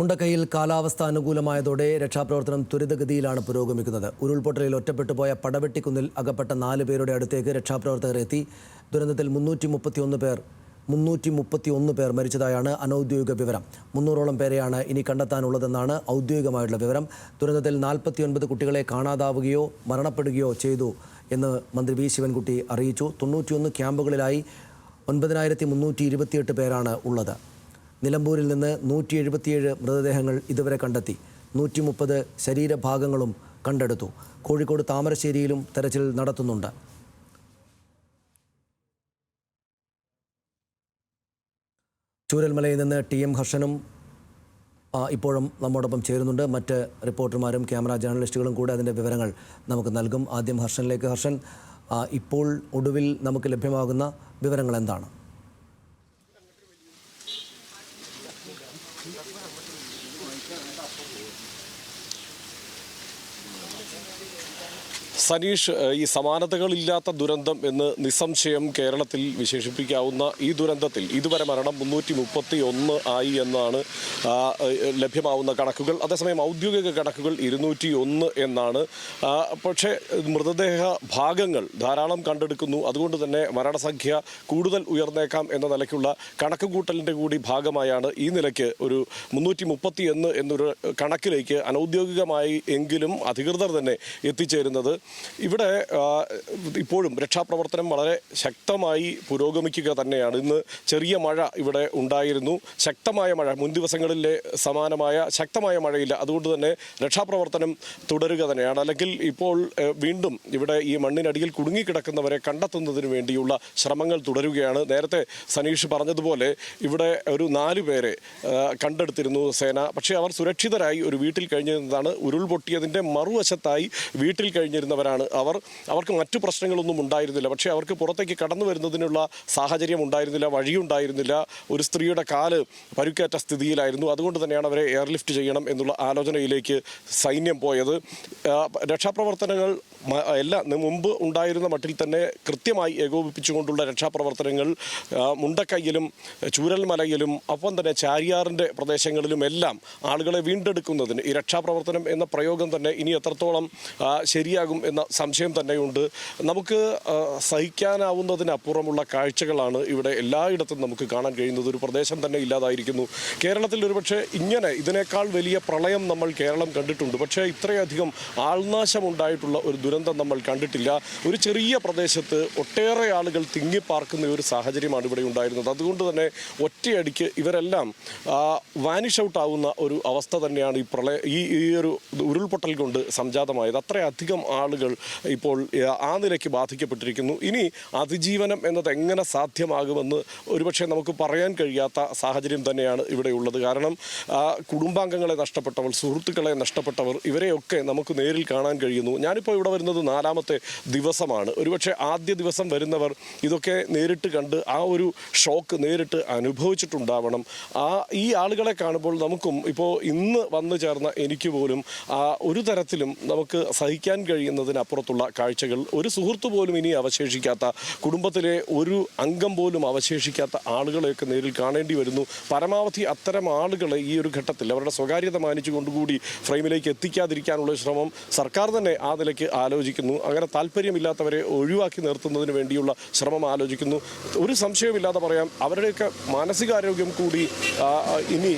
മുണ്ടക്കൈയിൽ കാലാവസ്ഥ അനുകൂലമായതോടെ രക്ഷാപ്രവർത്തനം ത്വരിതഗതിയിലാണ് പുരോഗമിക്കുന്നത്. ഉരുൾപൊട്ടലിൽ ഒറ്റപ്പെട്ടു പോയ പടവെട്ടിക്കുന്നിൽ അകപ്പെട്ട 4 പേരുടെ അടുത്തേക്ക് രക്ഷാപ്രവർത്തകർ എത്തി. ദുരന്തത്തിൽ 331 പേർ മരിച്ചതായാണ് അനൌദ്യോഗിക വിവരം. 300ഓളം പേരെയാണ് ഇനി കണ്ടെത്താനുള്ളതെന്നാണ് ഔദ്യോഗികമായിട്ടുള്ള വിവരം. ദുരന്തത്തിൽ 49 കുട്ടികളെ കാണാതാവുകയോ മരണപ്പെടുകയോ ചെയ്തു എന്ന് മന്ത്രി വി ശിവൻകുട്ടി അറിയിച്ചു. 91 ക്യാമ്പുകളിലായി 9328 പേരാണ് ഉള്ളത്. നിലമ്പൂരിൽ നിന്ന് 177 മൃതദേഹങ്ങൾ ഇതുവരെ കണ്ടെത്തി. 130 ശരീരഭാഗങ്ങളും കണ്ടെടുത്തു. കോഴിക്കോട് താമരശ്ശേരിയിലും തെരച്ചിൽ നടത്തുന്നുണ്ട്. ചൂരൽമലയിൽ നിന്ന് TM ഹർഷനും ഇപ്പോഴും നമ്മോടൊപ്പം ചേരുന്നുണ്ട്. മറ്റ് റിപ്പോർട്ടർമാരും ക്യാമറ ജേർണലിസ്റ്റുകളും കൂടെ അതിൻ്റെ വിവരങ്ങൾ നമുക്ക് നൽകും. ആദ്യം ഹർഷനിലേക്ക്. ഹർഷൻ, ഇപ്പോൾ ഒടുവിൽ നമുക്ക് ലഭ്യമാകുന്ന വിവരങ്ങൾ എന്താണ്? സനീഷ്, ഈ സമാനതകളില്ലാത്ത ദുരന്തം എന്ന് നിസ്സംശയം കേരളത്തിൽ വിശേഷിപ്പിക്കാവുന്ന ഈ ദുരന്തത്തിൽ ഇതുവരെ മരണം 331 ആയി എന്നാണ് ലഭ്യമാവുന്ന കണക്കുകൾ. അതേസമയം ഔദ്യോഗിക കണക്കുകൾ 201 എന്നാണ്. പക്ഷേ മൃതദേഹ ഭാഗങ്ങൾ ധാരാളം കണ്ടെടുക്കുന്നു. അതുകൊണ്ട് തന്നെ മരണസംഖ്യ കൂടുതൽ ഉയർന്നേക്കാം എന്ന നിലയ്ക്കുള്ള കണക്കുകൂട്ടലിൻ്റെ കൂടി ഭാഗമായാണ് ഈ നിലയ്ക്ക് ഒരു 331 എന്നൊരു കണക്കിലേക്ക് അനൗദ്യോഗികമായി എങ്കിലും അധികൃതർ തന്നെ എത്തിച്ചേരുന്നത്. ഇവിടെ ഇപ്പോഴും രക്ഷാപ്രവർത്തനം വളരെ ശക്തമായി പുരോഗമിക്കുക തന്നെയാണ്. ഇന്ന് ചെറിയ മഴ ഇവിടെ ഉണ്ടായിരുന്നു. ശക്തമായ മഴ, മുൻ ദിവസങ്ങളിലെ സമാനമായ ശക്തമായ മഴയില്ല. അതുകൊണ്ട് തന്നെ രക്ഷാപ്രവർത്തനം തുടരുക തന്നെയാണ്. അല്ലെങ്കിൽ ഇപ്പോൾ വീണ്ടും ഇവിടെ ഈ മണ്ണിനടിയിൽ കുടുങ്ങിക്കിടക്കുന്നവരെ കണ്ടെത്തുന്നതിന് വേണ്ടിയുള്ള ശ്രമങ്ങൾ തുടരുകയാണ്. നേരത്തെ സനീഷ് പറഞ്ഞതുപോലെ ഇവിടെ ഒരു 4 പേരെ കണ്ടെടുത്തിരുന്നു സേന. പക്ഷേ അവർ സുരക്ഷിതരായി ഒരു വീട്ടിൽ കഴിഞ്ഞിരുന്നതാണ്. ഉരുൾപൊട്ടിയതിൻ്റെ മറുവശത്തായി വീട്ടിൽ കഴിഞ്ഞിരുന്നവരാണ് അവർക്ക് മറ്റു പ്രശ്നങ്ങളൊന്നും ഉണ്ടായിരുന്നില്ല. പക്ഷേ അവർക്ക് പുറത്തേക്ക് കടന്നു വരുന്നതിനുള്ള സാഹചര്യം ഉണ്ടായിരുന്നില്ല, വഴിയുണ്ടായിരുന്നില്ല. ഒരു സ്ത്രീയുടെ കാല് പരുക്കേറ്റ സ്ഥിതിയിലായിരുന്നു. അതുകൊണ്ട് തന്നെയാണ് അവരെ എയർലിഫ്റ്റ് ചെയ്യണം എന്നുള്ള ആലോചനയിലേക്ക് സൈന്യം പോയത്. രക്ഷാപ്രവർത്തനങ്ങൾ എല്ലാം മുമ്പ് ഉണ്ടായിരുന്ന മട്ടിൽ തന്നെ കൃത്യമായി ഏകോപിപ്പിച്ചുകൊണ്ടുള്ള രക്ഷാപ്രവർത്തനങ്ങൾ മുണ്ടക്കൈയിലും ചൂരൽമലയിലും ഒപ്പം തന്നെ ചാരിയാറിൻ്റെ പ്രദേശങ്ങളിലും എല്ലാം ആളുകളെ വീണ്ടെടുക്കുന്നതിന് ഈ രക്ഷാപ്രവർത്തനം എന്ന പ്രയോഗം തന്നെ ഇനി എത്രത്തോളം ശരിയാകും എന്ന സംശയം തന്നെയുണ്ട്. നമുക്ക് സഹിക്കാനാവുന്നതിനപ്പുറമുള്ള കാഴ്ചകളാണ് ഇവിടെ എല്ലായിടത്തും നമുക്ക് കാണാൻ കഴിയുന്നത്. ഒരു പ്രദേശം തന്നെ ഇല്ലാതായിരിക്കുന്നു. കേരളത്തിൽ ഒരുപക്ഷെ ഇതിനേക്കാൾ വലിയ പ്രളയം നമ്മൾ കേരളം കണ്ടിട്ടുണ്ട്. പക്ഷേ ഇത്രയധികം ആൾനാശമുണ്ടായിട്ടുള്ള ഒരു ദുരന്തം നമ്മൾ കണ്ടിട്ടില്ല. ഒരു ചെറിയ പ്രദേശത്ത് ഒട്ടേറെ ആളുകൾ തിങ്ങിപ്പാർക്കുന്ന ഒരു സാഹചര്യമാണ് ഇവിടെ ഉണ്ടായിരുന്നത്. അതുകൊണ്ട് തന്നെ ഒറ്റയടിക്ക് ഇവരെല്ലാം വാനിഷ് ഔട്ട് ആവുന്ന ഒരു അവസ്ഥ തന്നെയാണ് ഈ ഒരു ഉരുൾപൊട്ടൽ കൊണ്ട് സംജാതമായത്. അത്രയധികം ആളുകൾ ഇപ്പോൾ ആ നിലയ്ക്ക് ബാധിക്കപ്പെട്ടിരിക്കുന്നു. ഇനി അതിജീവനം എന്നത് എങ്ങനെ സാധ്യമാകുമെന്ന് ഒരുപക്ഷെ നമുക്ക് പറയാൻ കഴിയാത്ത സാഹചര്യം തന്നെയാണ് ഇവിടെയുള്ളത്. കാരണം കുടുംബാംഗങ്ങളെ നഷ്ടപ്പെട്ടവർ, സുഹൃത്തുക്കളെ നഷ്ടപ്പെട്ടവർ, ഇവരെയൊക്കെ നമുക്ക് നേരിൽ കാണാൻ കഴിയുന്നു. ഞാനിപ്പോൾ ഇവിടെ വരുന്നത് 4ാമത്തെ ദിവസമാണ്. ഒരുപക്ഷെ ആദ്യ ദിവസം വരുന്നവർ ഇതൊക്കെ നേരിട്ട് കണ്ട് ആ ഒരു ഷോക്ക് നേരിട്ട് അനുഭവിച്ചിട്ടുണ്ടാവണം. ഈ ആളുകളെ കാണുമ്പോൾ നമുക്കും ഇപ്പോൾ ഇന്ന് വന്നു ചേർന്ന എനിക്ക് പോലും ഒരു തരത്തിലും നമുക്ക് സഹിക്കാൻ കഴിയുന്നതിനപ്പുറത്തുള്ള കാഴ്ചകൾ. ഒരു സുഹൃത്ത് പോലും ഇനി അവശേഷിക്കാത്ത, കുടുംബത്തിലെ ഒരു അംഗം പോലും അവശേഷിക്കാത്ത ആളുകളെയൊക്കെ നേരിൽ കാണേണ്ടി വരുന്നു. പരമാവധി അത്തരം ആളുകളെ ഈ ഒരു ഘട്ടത്തിൽ അവരുടെ സ്വകാര്യത മാനിച്ചുകൊണ്ടുകൂടി ഫ്രെയിമിലേക്ക് എത്തിക്കാതിരിക്കാനുള്ള ശ്രമം സർക്കാർ തന്നെ ആ നിലയ്ക്ക് ആലോചിക്കുന്നു. അങ്ങനെ താല്പര്യമില്ലാത്തവരെ ഒഴിവാക്കി നിർത്തുന്നതിന് വേണ്ടിയുള്ള ശ്രമം ആലോചിക്കുന്നു. ഒരു സംശയമില്ലാതെ പറയാം, അവരുടെയൊക്കെ മാനസികാരോഗ്യം കൂടി ഇനി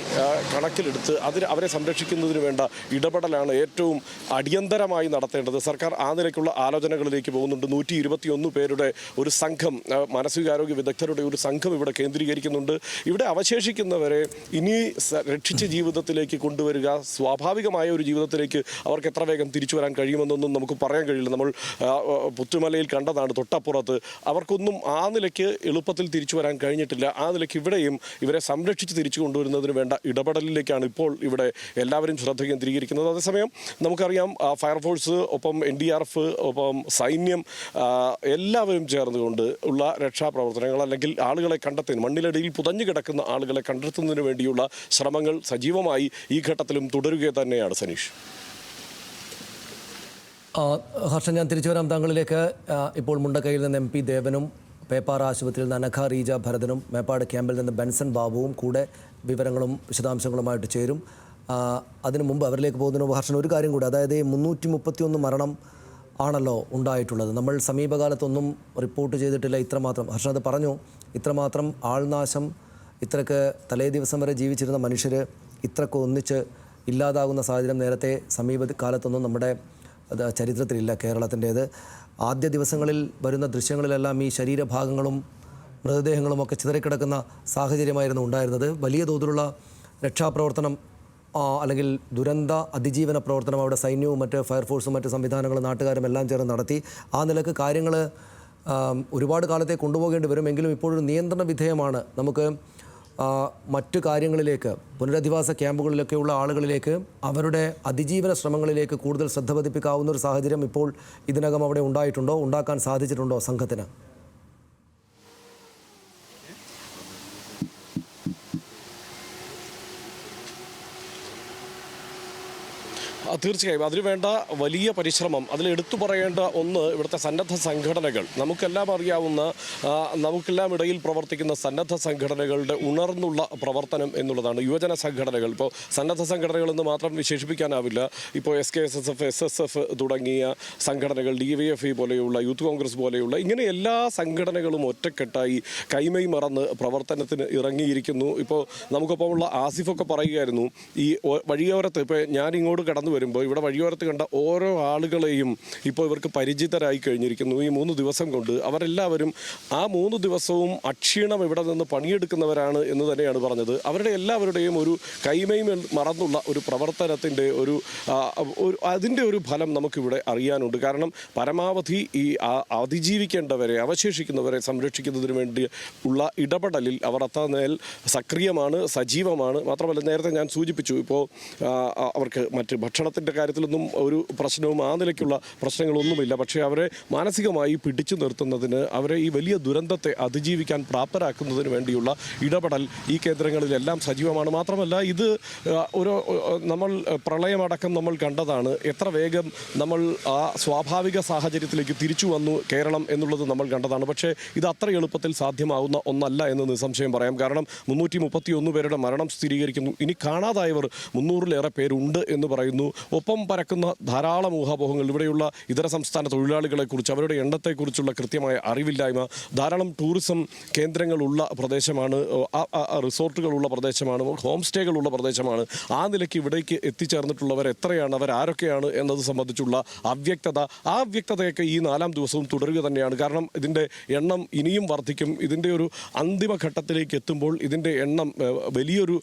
കണക്കിലെടുത്ത് അവരെ സംരക്ഷിക്കുന്നതിന് വേണ്ട ഇടപെടലാണ് ഏറ്റവും അടിയന്തരമായി നടത്തേണ്ടത്. സർക്കാർ ആ നിലയ്ക്കുള്ള ആലോചനകളിലേക്ക് പോകുന്നുണ്ട്. 121 പേരുടെ ഒരു സംഘം, മാനസികാരോഗ്യ വിദഗ്ധരുടെ ഒരു സംഘം ഇവിടെ കേന്ദ്രീകരിക്കുന്നുണ്ട്. ഇവിടെ അവശേഷിക്കുന്നവരെ ഇനി രക്ഷിച്ച ജീവിതത്തിലേക്ക് കൊണ്ടുവരിക, സ്വാഭാവികമായ ഒരു ജീവിതത്തിലേക്ക് അവർക്ക് എത്ര വേഗം തിരിച്ചു വരാൻ കഴിയുമെന്നൊന്നും നമുക്ക് പറയാൻ കഴിയില്ല. നമ്മൾ പുത്തുമലയിൽ കണ്ടതാണ്. തൊട്ടപ്പുറത്ത് അവർക്കൊന്നും ആ നിലയ്ക്ക് എളുപ്പത്തിൽ തിരിച്ചു വരാൻ കഴിഞ്ഞിട്ടില്ല. ആ നിലയ്ക്ക് ഇവിടെയും ഇവരെ സംരക്ഷിച്ച് തിരിച്ചു കൊണ്ടുവരുന്നതിന് വേണ്ട ഇടപെടലിലേക്കാണ് ഇപ്പോൾ ഇവിടെ എല്ലാവരും ശ്രദ്ധ കേന്ദ്രീകരിക്കുന്നത്. അതേസമയം നമുക്കറിയാം, ഫയർഫോഴ്സ്, ഒപ്പം NDRF, ഒപ്പം സൈന്യം എല്ലാവരും ചേർന്നുകൊണ്ട് ഉള്ള രക്ഷാപ്രവർത്തനങ്ങൾ, അല്ലെങ്കിൽ ആളുകളെ കണ്ടെത്തുന്നതിന്, മണ്ണിലടിയിൽ പുതഞ്ഞു കിടക്കുന്ന ആളുകളെ കണ്ടെത്തുന്നതിന് വേണ്ടിയുള്ള ശ്രമങ്ങൾ സജീവമായി ഈ ഘട്ടത്തിലും തുടരുക തന്നെയാണ്. സനീഷ്, ഹർഷൻ, ഞാൻ തിരിച്ചു വരാം താങ്കളിലേക്ക്. ഇപ്പോൾ മുണ്ടക്കൈയിൽ നിന്ന് MP ദേവനും പേപ്പാറ ആശുപത്രിയിൽ നിന്ന് അനഘ റീജ ഭരതനും മേപ്പാട് ക്യാമ്പിൽ നിന്ന് ബെൻസൺ ബാബുവും കൂടെ വിവരങ്ങളും വിശദാംശങ്ങളുമായിട്ട് ചേരും. അതിനു മുമ്പ് അവരിലേക്ക് പോകുന്നതിന് മുമ്പ് ഹർഷൻ ഒരു കാര്യം കൂടി, അതായത് 331 മരണം ആണല്ലോ ഉണ്ടായിട്ടുള്ളത്. നമ്മൾ സമീപകാലത്തൊന്നും റിപ്പോർട്ട് ചെയ്തിട്ടില്ല ഇത്രമാത്രം. ഹർഷൻ അത് പറഞ്ഞു, ഇത്രമാത്രം ആൾനാശം, ഇത്രക്ക് തലേ ദിവസം വരെ ജീവിച്ചിരുന്ന മനുഷ്യർ ഇത്രക്ക് ഒന്നിച്ച് ഇല്ലാതാകുന്ന സാഹചര്യം നേരത്തെ സമീപകാലത്തൊന്നും നമ്മുടെ ചരിത്രത്തിലില്ല കേരളത്തിൻ്റേത്. ആദ്യ ദിവസങ്ങളിൽ വരുന്ന ദൃശ്യങ്ങളിലെല്ലാം ഈ ശരീരഭാഗങ്ങളും മൃതദേഹങ്ങളുമൊക്കെ ചിതറിക്കിടക്കുന്ന സാഹചര്യമായിരുന്നു ഉണ്ടായിരുന്നത്. വലിയ തോതിലുള്ള രക്ഷാപ്രവർത്തനം അല്ലെങ്കിൽ ദുരന്ത അതിജീവന പ്രവർത്തനം അവിടെ സൈന്യവും മറ്റ് ഫയർഫോഴ്സും മറ്റ് സംവിധാനങ്ങളും നാട്ടുകാരും എല്ലാം ചേർന്ന് നടത്തി. ആ നിലക്ക് കാര്യങ്ങൾ ഒരുപാട് കാലത്തെ കൊണ്ടുപോകേണ്ടി വരും. എങ്കിലും ഇപ്പോഴൊരു നിയന്ത്രണ വിധേയമാണ്. നമുക്ക് മറ്റു കാര്യങ്ങളിലേക്ക്, പുനരധിവാസ ക്യാമ്പുകളിലൊക്കെയുള്ള ആളുകളിലേക്ക്, അവരുടെ അതിജീവന ശ്രമങ്ങളിലേക്ക് കൂടുതൽ ശ്രദ്ധ പതിപ്പിക്കാവുന്ന ഒരു സാഹചര്യം ഇപ്പോൾ ഇതിനകം അവിടെ ഉണ്ടായിട്ടുണ്ടോ, ഉണ്ടാക്കാൻ സാധിച്ചിട്ടുണ്ടോ സംഘത്തിന്? തീർച്ചയായും അതിനുവേണ്ട വലിയ പരിശ്രമം, അതിൽ എടുത്തു പറയേണ്ട ഒന്ന് ഇവിടുത്തെ സന്നദ്ധ സംഘടനകൾ. നമുക്കെല്ലാം അറിയാവുന്ന, നമുക്കെല്ലാം ഇടയിൽ പ്രവർത്തിക്കുന്ന സന്നദ്ധ സംഘടനകളുടെ ഉണർന്നുള്ള പ്രവർത്തനം എന്നുള്ളതാണ്. യുവജന സംഘടനകൾ, ഇപ്പോൾ സന്നദ്ധ സംഘടനകളെന്ന് മാത്രം വിശേഷിപ്പിക്കാനാവില്ല. ഇപ്പോൾ SKSSF, SSF തുടങ്ങിയ സംഘടനകൾ, DYFI പോലെയുള്ള, യൂത്ത് കോൺഗ്രസ് പോലെയുള്ള, ഇങ്ങനെ എല്ലാ സംഘടനകളും ഒറ്റക്കെട്ടായി കൈമൈ മറന്ന് പ്രവർത്തനത്തിന് ഇറങ്ങിയിരിക്കുന്നു. ഇപ്പോൾ നമുക്കൊപ്പമുള്ള ആസിഫൊക്കെ പറയുകയായിരുന്നു, ഈ വഴിയോരത്ത് ഇപ്പോൾ ഞാൻ ഇങ്ങോട്ട് കടന്നു വരുമ്പോൾ ഇവിടെ വഴിയോരത്ത് കണ്ട ഓരോ ആളുകളെയും ഇപ്പോൾ ഇവർക്ക് പരിചിതരായി കഴിഞ്ഞിരിക്കുന്നു ഈ 3 ദിവസം കൊണ്ട്. അവരെല്ലാവരും ആ 3 ദിവസവും അക്ഷീണം ഇവിടെ നിന്ന് പണിയെടുക്കുന്നവരാണ് എന്ന് തന്നെയാണ് പറഞ്ഞത്. അവരുടെ എല്ലാവരുടെയും ഒരു കൈമൈ മറന്നുള്ള ഒരു പ്രവർത്തനത്തിൻ്റെ അതിൻ്റെ ഒരു ഫലം നമുക്കിവിടെ അറിയാനുണ്ട്. കാരണം പരമാവധി ഈ അതിജീവിക്കേണ്ടവരെ, അവശേഷിക്കുന്നവരെ സംരക്ഷിക്കുന്നതിന് വേണ്ടി ഉള്ള ഇടപെടലിൽ അവർ അത്രമേൽ സക്രിയമാണ്, സജീവമാണ്. മാത്രമല്ല നേരത്തെ ഞാൻ സൂചിപ്പിച്ചു, ഇപ്പോൾ അവർക്ക് മറ്റ് ഭക്ഷണത്തിൻ്റെ കാര്യത്തിലൊന്നും ഒരു പ്രശ്നവും ആ നിലയ്ക്കുള്ള പ്രശ്നങ്ങളൊന്നുമില്ല. പക്ഷേ അവരെ മാനസികമായി പിടിച്ചു നിർത്തുന്നതിന്, അവരെ ഈ വലിയ ദുരന്തത്തെ അതിജീവിക്കാൻ പ്രാപ്തരാക്കുന്നതിന് വേണ്ടിയുള്ള ഇടപെടൽ ഈ കേന്ദ്രങ്ങളിലെല്ലാം സജീവമാണ്. മാത്രമല്ല ഇത് നമ്മൾ പ്രളയമടക്കം നമ്മൾ കണ്ടതാണ്. എത്ര വേഗം നമ്മൾ ആ സ്വാഭാവിക സാഹചര്യത്തിലേക്ക് തിരിച്ചു വന്നു കേരളം എന്നുള്ളത് നമ്മൾ കണ്ടതാണ്. പക്ഷേ ഇത് അത്ര എളുപ്പത്തിൽ സാധ്യമാവുന്ന ഒന്നല്ല എന്ന് നിസ്സംശയം പറയാം. കാരണം 331 പേരുടെ മരണം സ്ഥിരീകരിക്കുന്നു. ഇനി കാണാതായവർ 300-ലേറെ പേരുണ്ട് എന്ന് പറയുന്നു. ഒപ്പം പരക്കുന്ന ധാരാളം ഊഹാപോഹങ്ങൾ, ഇവിടെയുള്ള ഇതര സംസ്ഥാന തൊഴിലാളികളെക്കുറിച്ച്, അവരുടെ എണ്ണത്തെക്കുറിച്ചുള്ള കൃത്യമായ അറിവില്ലായ്മ. ധാരാളം ടൂറിസം കേന്ദ്രങ്ങളുള്ള പ്രദേശമാണ്, റിസോർട്ടുകളുള്ള പ്രദേശമാണ്, ഹോം സ്റ്റേകളുള്ള പ്രദേശമാണ്. ആ നിലയ്ക്ക് ഇവിടേക്ക് എത്തിച്ചേർന്നിട്ടുള്ളവർ എത്രയാണ്, അവരാരൊക്കെയാണ് എന്നത് സംബന്ധിച്ചുള്ള അവ്യക്തത, ആ അവ്യക്തതയൊക്കെ ഈ 4-ാം ദിവസവും തുടരുക തന്നെയാണ്. കാരണം ഇതിൻ്റെ എണ്ണം ഇനിയും വർദ്ധിക്കും. ഇതിൻ്റെ ഒരു അന്തിമഘട്ടത്തിലേക്ക് എത്തുമ്പോൾ ഇതിൻ്റെ എണ്ണം വലിയൊരു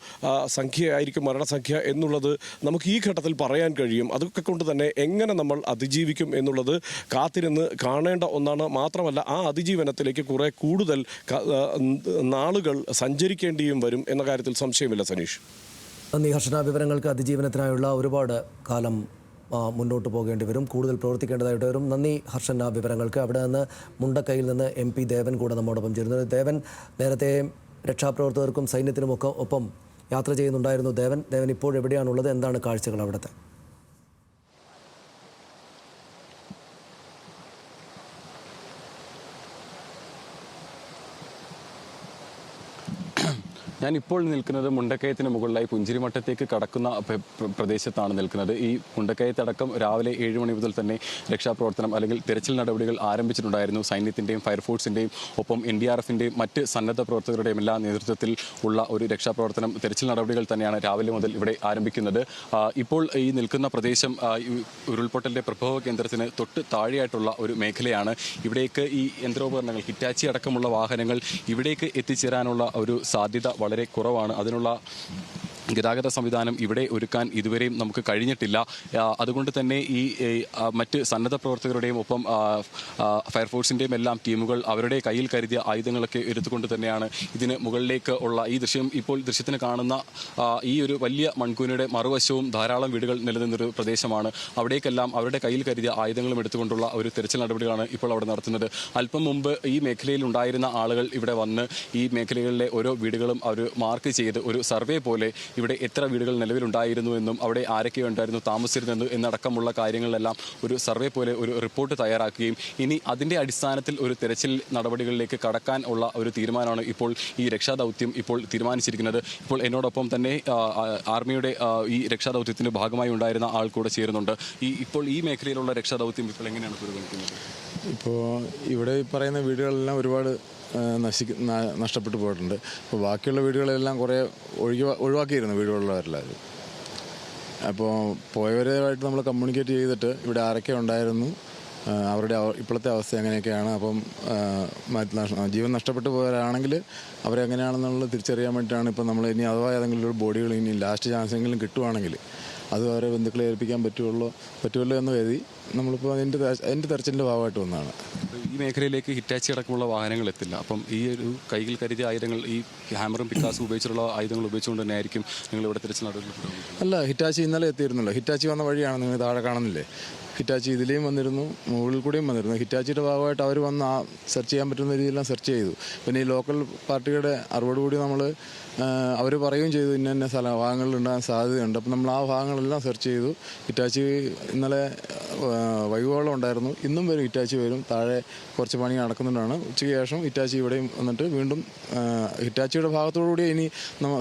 സംഖ്യയായിരിക്കും, മരണസംഖ്യ എന്നുള്ളത് നമുക്ക് ഈ ഘട്ടത്തിൽ പറയാൻ കഴിയും. അതൊക്കെ കൊണ്ട് തന്നെ എങ്ങനെ നമ്മൾ അതിജീവിക്കും എന്നുള്ളത് കാത്തിരുന്ന് കാണേണ്ട ഒന്നാണ്. മാത്രമല്ല ആ അതിജീവനത്തിലേക്ക് കുറെ കൂടുതൽ നാളുകൾ സഞ്ചരിക്കേണ്ടിയും വരും എന്ന കാര്യത്തിൽ സംശയമില്ല. സനീഷ്, നന്ദി ഹർഷന. വിവരങ്ങൾക്ക് അതിജീവനത്തിനായുള്ള ഒരുപാട് കാലം മുന്നോട്ട് പോകേണ്ടി വരും, കൂടുതൽ പ്രവർത്തിക്കേണ്ടതായിട്ട് വരും. നന്ദി ഹർഷന വിവരങ്ങൾക്ക്. അവിടെ നിന്ന് മുണ്ടക്കൈയിൽ നിന്ന് MP ദേവൻ കൂടെ നമ്മോടൊപ്പം ചേരുന്നത്. ദേവൻ, നേരത്തെ രക്ഷാപ്രവർത്തകർക്കും സൈന്യത്തിനുമൊക്കെ ഒപ്പം യാത്ര ചെയ്യുന്നുണ്ടായിരുന്നു. ദേവൻ ഇപ്പോൾ എവിടെയാണുള്ളത്? എന്താണ് കാഴ്ചകൾ അവിടുത്തെ? ഞാനിപ്പോൾ നിൽക്കുന്നത് മുണ്ടക്കയത്തിന് മുകളിലായി പുഞ്ചിരിമട്ടത്തേക്ക് കടക്കുന്ന പ്രദേശത്താണ് നിൽക്കുന്നത്. ഈ മുണ്ടക്കയത്തടക്കം രാവിലെ 7 മണി മുതൽ തന്നെ രക്ഷാപ്രവർത്തനം അല്ലെങ്കിൽ തെരച്ചിൽ നടപടികൾ ആരംഭിച്ചിട്ടുണ്ടായിരുന്നു. സൈന്യത്തിൻ്റെയും ഫയർഫോഴ്സിൻ്റെയും ഒപ്പം NDRFിൻ്റെയും മറ്റ് സന്നദ്ധ പ്രവർത്തകരുടെയും എല്ലാ നേതൃത്വത്തിൽ ഉള്ള ഒരു രക്ഷാപ്രവർത്തനം, തെരച്ചിൽ നടപടികൾ തന്നെയാണ് രാവിലെ മുതൽ ഇവിടെ ആരംഭിക്കുന്നത്. ഇപ്പോൾ ഈ നിൽക്കുന്ന പ്രദേശം ഉരുൾപൊട്ടലിൻ്റെ പ്രഭവ കേന്ദ്രത്തിന് തൊട്ട് താഴെയായിട്ടുള്ള ഒരു മേഖലയാണ്. ഇവിടേക്ക് ഈ യന്ത്രോപകരണങ്ങൾ, ഹിറ്റാച്ചി അടക്കമുള്ള വാഹനങ്ങൾ ഇവിടേക്ക് എത്തിച്ചേരാനുള്ള ഒരു സാധ്യത വളരെ കുറവാണ്. അതിനുള്ള ഗതാഗത സംവിധാനം ഇവിടെ ഒരുക്കാൻ ഇതുവരെയും നമുക്ക് കഴിഞ്ഞിട്ടില്ല. അതുകൊണ്ട് തന്നെ ഈ മറ്റ് സന്നദ്ധ പ്രവർത്തകരുടെയും ഒപ്പം ഫയർഫോഴ്സിൻ്റെയും എല്ലാം ടീമുകൾ അവരുടെ കയ്യിൽ കരുതിയ ആയുധങ്ങളൊക്കെ എടുത്തുകൊണ്ട് തന്നെയാണ് ഇതിന് മുകളിലേക്ക് ഉള്ള ഈ ദൃശ്യം. ഇപ്പോൾ ദൃശ്യത്തിന് കാണുന്ന ഈ ഒരു വലിയ മൺകൂനയുടെ മറുവശവും ധാരാളം വീടുകൾ നിലനിന്നൊരു പ്രദേശമാണ്. അവിടേക്കെല്ലാം അവരുടെ കയ്യിൽ കരുതിയ ആയുധങ്ങളും എടുത്തുകൊണ്ടുള്ള ഒരു തെരച്ചിൽ നടപടികളാണ് ഇപ്പോൾ അവിടെ നടത്തുന്നത്. അല്പം മുമ്പ് ഈ മേഖലയിൽ ഉണ്ടായിരുന്ന ആളുകൾ ഇവിടെ വന്ന് ഈ മേഖലകളിലെ ഓരോ വീടുകളും അവർ മാർക്ക് ചെയ്ത് ഒരു സർവേ പോലെ ഇവിടെ എത്ര വീടുകൾ നിലവിലുണ്ടായിരുന്നു എന്നും അവിടെ ആരൊക്കെ ഉണ്ടായിരുന്നു താമസിച്ചിരുന്നു എന്നടക്കമുള്ള കാര്യങ്ങളിലെല്ലാം ഒരു സർവേ പോലെ ഒരു റിപ്പോർട്ട് തയ്യാറാക്കുകയും ഇനി അതിൻ്റെ അടിസ്ഥാനത്തിൽ ഒരു തെരച്ചിൽ നടപടികളിലേക്ക് കടക്കാൻ ഉള്ള ഒരു തീരുമാനമാണ് ഇപ്പോൾ ഈ രക്ഷാദൗത്യം ഇപ്പോൾ തീരുമാനിച്ചിരിക്കുന്നത്. ഇപ്പോൾ എന്നോടൊപ്പം തന്നെ ആർമിയുടെ ഈ രക്ഷാദൗത്യത്തിൻ്റെ ഭാഗമായി ഉണ്ടായിരുന്ന ആൾ കൂടെ ചേരുന്നുണ്ട്. ഇപ്പോൾ ഈ മേഖലയിലുള്ള രക്ഷാദൗത്യം ഇപ്പോൾ എങ്ങനെയാണ് പുരോഗമിക്കുന്നത്? ഇപ്പോൾ ഇവിടെ പറയുന്ന വീടുകളെല്ലാം ഒരുപാട് നഷ്ടപ്പെട്ടു പോയിട്ടുണ്ട്. അപ്പോൾ ബാക്കിയുള്ള വീടുകളെല്ലാം കുറേ ഒഴിവാക്കിയിരുന്നു വീടുകളുള്ളവരെല്ലാവരും. അപ്പോൾ പോയവരുമായിട്ട് നമ്മൾ കമ്മ്യൂണിക്കേറ്റ് ചെയ്തിട്ട് ഇവിടെ ആരൊക്കെ ഉണ്ടായിരുന്നു, അവരുടെ ഇപ്പോഴത്തെ അവസ്ഥ എങ്ങനെയൊക്കെയാണ്, അപ്പം ജീവൻ നഷ്ടപ്പെട്ടു പോയവരാണെങ്കിൽ അവരെങ്ങനെയാണെന്നുള്ളത് തിരിച്ചറിയാൻ വേണ്ടിയിട്ടാണ് ഇപ്പം നമ്മൾ ഇനി അഥവാ ഏതെങ്കിലും ഒരു ബോഡികൾ ഇനി ലാസ്റ്റ് ചാൻസെങ്കിലും കിട്ടുവാണെങ്കിൽ അത് അവരെ ബന്ധുക്കളെ ഏൽപ്പിക്കാൻ പറ്റുമല്ലോ എന്ന് കരുതി നമ്മളിപ്പോൾ അതിൻ്റെ തെരച്ചിലിൻ്റെ ഭാഗമായിട്ട് വന്നതാണ്. ഈ മേഖലയിലേക്ക് ഹിറ്റാച്ചി അടക്കമുള്ള വാഹനങ്ങൾ എത്തില്ല. അപ്പം ഈ ഒരു കൈകൾ കരുതിയ ആയുധങ്ങൾ, ഈ ഹാമറും പിക്കാസും ഉപയോഗിച്ചുള്ള ആയുധങ്ങൾ ഉപയോഗിച്ചുകൊണ്ട് തന്നെ ആയിരിക്കും നിങ്ങൾ ഇവിടെ തിരച്ചിൽ നടപടി? അല്ല, ഹിറ്റാച്ചി ഇന്നലെ എത്തിയിരുന്നല്ലോ. ഹിറ്റാച്ചി വന്ന വഴിയാണ് നിങ്ങൾ താഴെ കാണുന്നില്ലേ. ഹിറ്റാച്ചി ഇതിലേയും വന്നിരുന്നു, മുകളിൽ കൂടെയും വന്നിരുന്നു. ഹിറ്റാച്ചിയുടെ ഭാഗമായിട്ട് അവർ വന്ന് സെർച്ച് ചെയ്യാൻ പറ്റുന്ന രീതിയിലെല്ലാം സെർച്ച് ചെയ്തു. പിന്നെ ഈ ലോക്കൽ പാർട്ടിയുടെ അറിവോടുകൂടി നമ്മൾ അവർ പറയുകയും ചെയ്തു ഇന്ന ഭാഗങ്ങളിൽ ഉണ്ടാകാൻ സാധ്യതയുണ്ട്. അപ്പം നമ്മൾ ആ ഭാഗങ്ങളെല്ലാം സെർച്ച് ചെയ്തു. ഹിറ്റാച്ചി ഇന്നലെ വൈകോളം ഉണ്ടായിരുന്നു, ഇന്നും വരും ഹിറ്റാച്ചി വരും. താഴെ കുറച്ച് പണി നടക്കുന്നുണ്ടാണ്. ഉച്ചയ്ക്ക് ശേഷം ഹിറ്റാച്ചി ഇവിടെയും വന്നിട്ട് വീണ്ടും ഹിറ്റാച്ചിയുടെ ഭാഗത്തോടുകൂടി ഇനി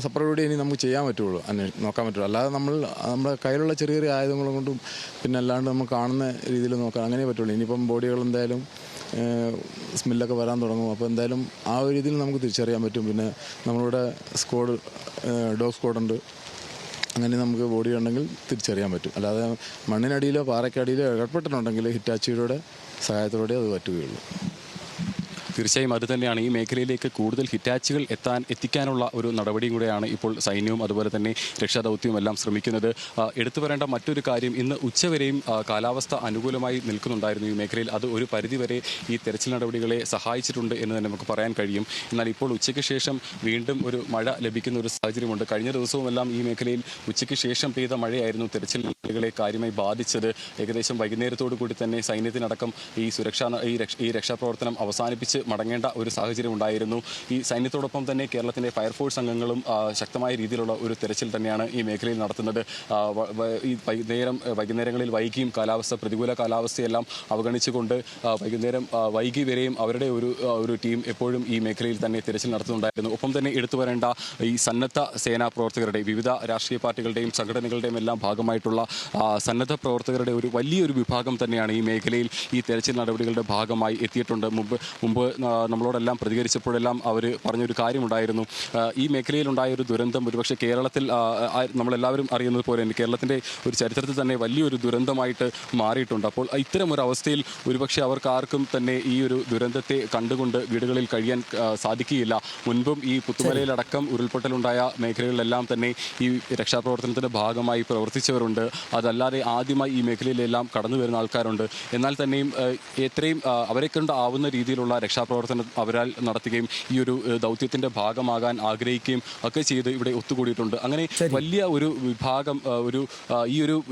സെപ്പറേറ്റ് ഇനി നമുക്ക് ചെയ്യാൻ പറ്റുള്ളൂ, നോക്കാൻ പറ്റുള്ളൂ. അല്ലാതെ നമ്മുടെ കയ്യിലുള്ള ചെറിയ ചെറിയ ആയുധങ്ങളും കൊണ്ടും പിന്നെ അല്ലാണ്ട് നമുക്ക് കാണുന്ന രീതിയിൽ നോക്കാൻ അങ്ങനെ പറ്റുള്ളൂ. ഇനിയിപ്പം ബോഡികൾ എന്തായാലും സ്മെല്ലൊക്കെ വരാൻ തുടങ്ങും. അപ്പോൾ എന്തായാലും ആ ഒരു രീതിയിൽ നമുക്ക് തിരിച്ചറിയാൻ പറ്റും. പിന്നെ നമ്മളിവിടെ ഡോഗ് സ്ക്വാഡുണ്ട്. അങ്ങനെ നമുക്ക് ബോഡി ഉണ്ടെങ്കിൽ തിരിച്ചറിയാൻ പറ്റും. അല്ലാതെ മണ്ണിനടിയിലോ പാറയ്ക്കടിയിലോ ഏർപ്പെട്ടിട്ടുണ്ടെങ്കിൽ ഹിറ്റാച്ചിയുടെ സഹായത്തോടെ അത് പറ്റുകയുള്ളൂ. തീർച്ചയായും അത് തന്നെയാണ്. ഈ മേഖലയിലേക്ക് കൂടുതൽ ഹിറ്റാച്ചുകൾ എത്തിക്കാനുള്ള ഒരു നടപടിയും കൂടെയാണ് ഇപ്പോൾ സൈന്യവും അതുപോലെ തന്നെ രക്ഷാദൗത്യവും എല്ലാം ശ്രമിക്കുന്നത്. എടുത്തു പറയേണ്ട മറ്റൊരു കാര്യം, ഇന്ന് ഉച്ചവരെയും കാലാവസ്ഥ അനുകൂലമായി നിൽക്കുന്നുണ്ടായിരുന്നു ഈ മേഖലയിൽ. അത് ഒരു പരിധിവരെ ഈ തെരച്ചിൽ നടപടികളെ സഹായിച്ചിട്ടുണ്ട് എന്ന് തന്നെ നമുക്ക് പറയാൻ കഴിയും. എന്നാൽ ഇപ്പോൾ ഉച്ചയ്ക്ക് ശേഷം വീണ്ടും ഒരു മഴ ലഭിക്കുന്ന ഒരു സാഹചര്യമുണ്ട്. കഴിഞ്ഞ ദിവസവുമെല്ലാം ഈ മേഖലയിൽ ഉച്ചയ്ക്ക് ശേഷം പെയ്ത മഴയായിരുന്നു തെരച്ചിൽ നടപടികളെ കാര്യമായി ബാധിച്ചത്. ഏകദേശം വൈകുന്നേരത്തോടു കൂടി തന്നെ സൈന്യത്തിനടക്കം ഈ രക്ഷാപ്രവർത്തനം അവസാനിപ്പിച്ച് മടങ്ങേണ്ട ഒരു സാഹചര്യം ഉണ്ടായിരുന്നു. ഈ സൈന്യത്തോടൊപ്പം തന്നെ കേരളത്തിൻ്റെ ഫയർഫോഴ്സ് അംഗങ്ങളും ശക്തമായ രീതിയിലുള്ള ഒരു തെരച്ചിൽ തന്നെയാണ് ഈ മേഖലയിൽ നടത്തുന്നത്. ഈ വൈകുന്നേരങ്ങളിൽ വൈകിയും പ്രതികൂല കാലാവസ്ഥയെല്ലാം അവഗണിച്ചുകൊണ്ട് വൈകുന്നേരം വൈകി വരെയും അവരുടെ ഒരു ടീം എപ്പോഴും ഈ മേഖലയിൽ തന്നെ തെരച്ചിൽ നടത്തുന്നുണ്ടായിരുന്നു. ഒപ്പം തന്നെ എടുത്തു പറയേണ്ട ഈ സന്നദ്ധ സേനാ പ്രവർത്തകരുടെ, വിവിധ രാഷ്ട്രീയ പാർട്ടികളുടെയും സംഘടനകളുടെയും എല്ലാം ഭാഗമായിട്ടുള്ള സന്നദ്ധ പ്രവർത്തകരുടെ ഒരു വലിയൊരു വിഭാഗം തന്നെയാണ് ഈ മേഖലയിൽ ഈ തെരച്ചിൽ നടപടികളുടെ ഭാഗമായി എത്തിയിട്ടുണ്ട്. മുമ്പ് നമ്മളോടെല്ലാം പ്രതികരിച്ചപ്പോഴെല്ലാം അവർ പറഞ്ഞൊരു കാര്യമുണ്ടായിരുന്നു. ഈ മേഖലയിലുണ്ടായൊരു ദുരന്തം ഒരുപക്ഷെ കേരളത്തിൽ നമ്മളെല്ലാവരും അറിയുന്നത് പോലെ തന്നെ കേരളത്തിൻ്റെ ഒരു ചരിത്രത്തിൽ തന്നെ വലിയൊരു ദുരന്തമായിട്ട് മാറിയിട്ടുണ്ട്. അപ്പോൾ ഇത്തരമൊരു അവസ്ഥയിൽ ഒരുപക്ഷെ അവർക്കാർക്കും തന്നെ ഈ ഒരു ദുരന്തത്തെ കണ്ടുകൊണ്ട് വീടുകളിൽ കഴിയാൻ സാധിക്കുകയില്ല. മുൻപും ഈ പുത്തുമലയിലടക്കം ഉരുൾപൊട്ടലുണ്ടായ മേഖലകളിലെല്ലാം തന്നെ ഈ രക്ഷാപ്രവർത്തനത്തിൻ്റെ ഭാഗമായി പ്രവർത്തിച്ചവരുണ്ട്. അതല്ലാതെ ആദ്യമായി ഈ മേഖലയിലെല്ലാം കടന്നു വരുന്ന ആൾക്കാരുണ്ട്. എന്നാൽ തന്നെയും എത്രയും അവരെ കൊണ്ടാവുന്ന രീതിയിലുള്ള രക്ഷാപ്രവർത്തനം അവരാൽ നടത്തുകയും ഈ ഒരു ദൗത്യത്തിൻ്റെ ഭാഗമാകാൻ ആഗ്രഹിക്കുകയും ഒക്കെ ചെയ്ത് ഇവിടെ ഒത്തുകൂടിയിട്ടുണ്ട്. അങ്ങനെ വലിയ ഒരു വിഭാഗം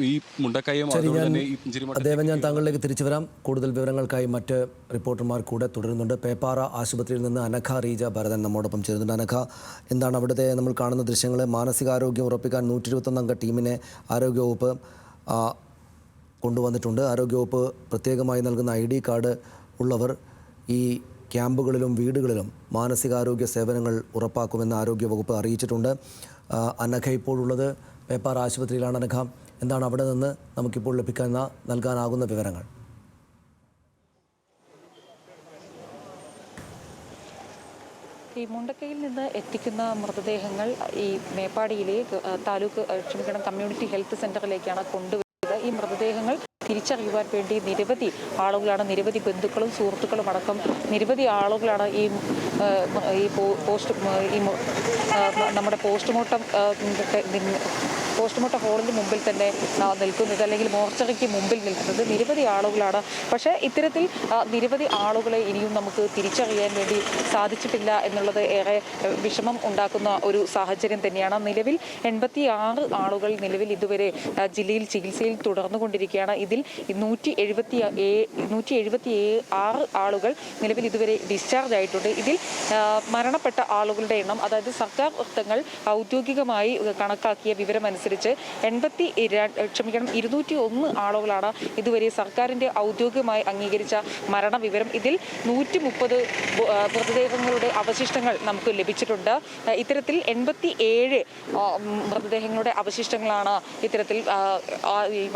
ഈ മുണ്ടക്കയം അതുപോലെ തന്നെ ഈ അദ്ദേഹം ഞാൻ താങ്കളിലേക്ക് തിരിച്ചു വരാം. കൂടുതൽ വിവരങ്ങൾക്കായി മറ്റ് റിപ്പോർട്ടർമാർ കൂടെ തുടരുന്നുണ്ട്. പേപ്പാറ ആശുപത്രിയിൽ നിന്ന് അനഘ റീജ ഭരതൻ നമ്മോടൊപ്പം ചേരുന്നുണ്ട്. അനഘ, എന്താണ് അവിടുത്തെ നമ്മൾ കാണുന്ന ദൃശ്യങ്ങൾ? മാനസികാരോഗ്യം ഉറപ്പിക്കാൻ 121 അംഗ ടീമിനെ ആരോഗ്യവകുപ്പ് കൊണ്ടുവന്നിട്ടുണ്ട്. ആരോഗ്യവകുപ്പ് പ്രത്യേകമായി നൽകുന്ന ID കാർഡ് ഉള്ളവർ ഈ ക്യാമ്പുകളിലും വീടുകളിലും മാനസികാരോഗ്യ സേവനങ്ങൾ ഉറപ്പാക്കുമെന്ന് ആരോഗ്യവകുപ്പ് അറിയിച്ചിട്ടുണ്ട്. അനഘ ഇപ്പോഴുള്ളത് പേപ്പാറ ആശുപത്രിയിലാണ്. അനഘ, എന്താണ് അവിടെ നിന്ന് നമുക്കിപ്പോൾ നൽകാനാകുന്ന വിവരങ്ങൾ? ഈ മുണ്ടക്കയിൽ നിന്ന് എത്തിക്കുന്ന മൃതദേഹങ്ങൾ ഈ മേപ്പാടിയിലെ കമ്മ്യൂണിറ്റി ഹെൽത്ത് സെൻ്ററിലേക്കാണ് കൊണ്ടുവരുന്നത്. ഈ മൃതദേഹങ്ങൾ തിരിച്ചറിയുവാൻ വേണ്ടി നിരവധി ആളുകളാണ്, നിരവധി ബന്ധുക്കളും സുഹൃത്തുക്കളും അടക്കം നിരവധി ആളുകളാണ് നമ്മുടെ പോസ്റ്റ്മോർട്ടം പോസ്റ്റ്മോർട്ടം ഹാളിന് മുമ്പിൽ തന്നെ നിൽക്കുന്നത്, അല്ലെങ്കിൽ മോർച്ചറിക്ക് മുമ്പിൽ നിൽക്കുന്നത് നിരവധി ആളുകളാണ്. പക്ഷേ ഇത്തരത്തിൽ നിരവധി ആളുകളെ ഇനിയും നമുക്ക് തിരിച്ചറിയാൻ വേണ്ടി സാധിച്ചിട്ടില്ല എന്നുള്ളത് ഏറെ വിഷമം ഉണ്ടാക്കുന്ന ഒരു സാഹചര്യം തന്നെയാണ്. നിലവിൽ 86 ആളുകൾ നിലവിൽ ഇതുവരെ ജില്ലയിൽ ചികിത്സയിൽ തുടർന്നുകൊണ്ടിരിക്കുകയാണ്. ഇതിൽ 176 ആളുകൾ നിലവിൽ ഇതുവരെ ഡിസ്ചാർജ് ആയിട്ടുണ്ട്. ഇതിൽ മരണപ്പെട്ട ആളുകളുടെ എണ്ണം, അതായത് സർക്കാർ വൃത്തങ്ങൾ ഔദ്യോഗികമായി കണക്കാക്കിയ വിവരമനുസരിച്ച് 201 ആളുകളാണ് ഇതുവരെ സർക്കാരിൻ്റെ ഔദ്യോഗികമായി അംഗീകരിച്ച മരണവിവരം. ഇതിൽ 130 മൃതദേഹങ്ങളുടെ അവശിഷ്ടങ്ങൾ നമുക്ക് ലഭിച്ചിട്ടുണ്ട്. ഇത്തരത്തിൽ 87 മൃതദേഹങ്ങളുടെ അവശിഷ്ടങ്ങളാണ് ഇത്തരത്തിൽ